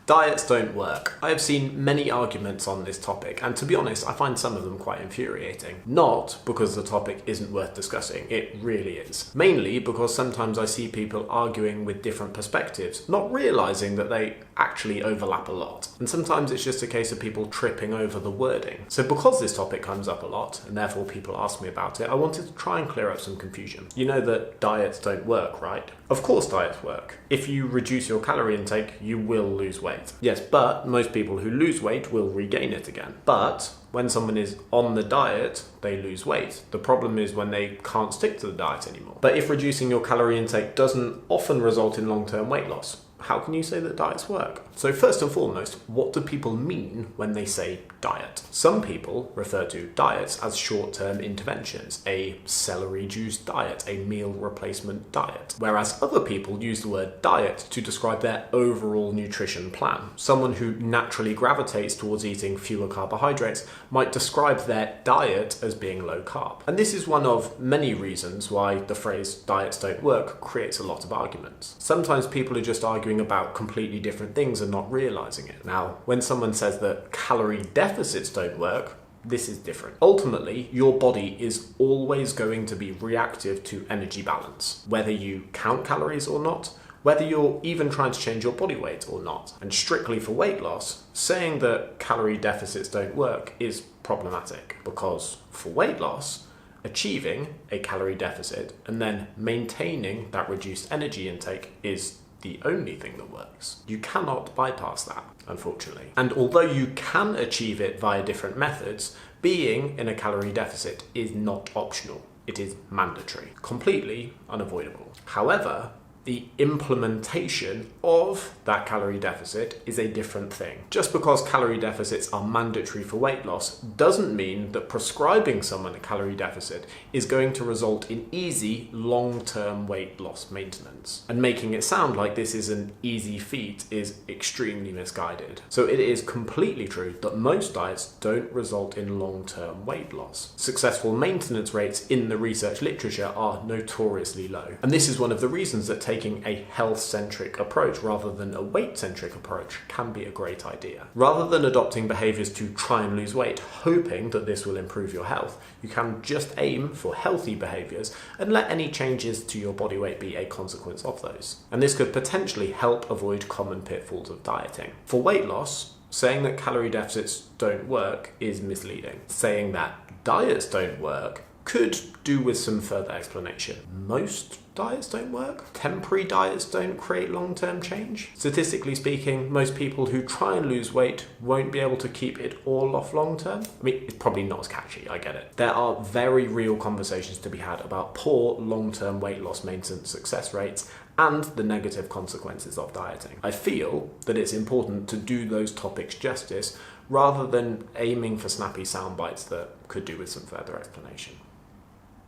Diets don't work. I have seen many arguments on this topic, and to be honest, I find some of them quite infuriating. Not because the topic isn't worth discussing, it really is. Mainly because sometimes I see people arguing with different perspectives, not realising that they actually overlap a lot. And sometimes it's just a case of people tripping over the wording. So because this topic comes up a lot, and therefore people ask me about it, I wanted to try and clear up some confusion. You know that diets don't work, right? Of course diets work. If you reduce your calorie intake, you will lose weight. Yes, but most people who lose weight will regain it again. But when someone is on the diet, they lose weight. The problem is when they can't stick to the diet anymore. But if reducing your calorie intake doesn't often result in long-term weight loss, how can you say that diets work? So first and foremost, what do people mean when they say diet? Some people refer to diets as short-term interventions, a celery juice diet, a meal replacement diet, whereas other people use the word diet to describe their overall nutrition plan. Someone who naturally gravitates towards eating fewer carbohydrates might describe their diet as being low carb. And this is one of many reasons why the phrase diets don't work creates a lot of arguments. Sometimes people are just arguing about completely different things and not realizing it. Now, when someone says that calorie deficits don't work, this is different. Ultimately, your body is always going to be reactive to energy balance, whether you count calories or not, whether you're even trying to change your body weight or not. And strictly for weight loss, saying that calorie deficits don't work is problematic, because for weight loss, achieving a calorie deficit and then maintaining that reduced energy intake is the only thing that works. You cannot bypass that, unfortunately. And although you can achieve it via different methods, being in a calorie deficit is not optional. It is mandatory, completely unavoidable. However, the implementation of that calorie deficit is a different thing. Just because calorie deficits are mandatory for weight loss doesn't mean that prescribing someone a calorie deficit is going to result in easy, long-term weight loss maintenance. And making it sound like this is an easy feat is extremely misguided. So it is completely true that most diets don't result in long-term weight loss. Successful maintenance rates in the research literature are notoriously low. And this is one of the reasons that taking a health-centric approach rather than a weight-centric approach can be a great idea. Rather than adopting behaviours to try and lose weight, hoping that this will improve your health, you can just aim for healthy behaviours and let any changes to your body weight be a consequence of those. And this could potentially help avoid common pitfalls of dieting. For weight loss, saying that calorie deficits don't work is misleading. Saying that diets don't work could do with some further explanation. Most diets don't work. Temporary diets don't create long-term change. Statistically speaking, most people who try and lose weight won't be able to keep it all off long-term. I mean, it's probably not as catchy, I get it. There are very real conversations to be had about poor long-term weight loss maintenance success rates and the negative consequences of dieting. I feel that it's important to do those topics justice rather than aiming for snappy sound bites that could do with some further explanation.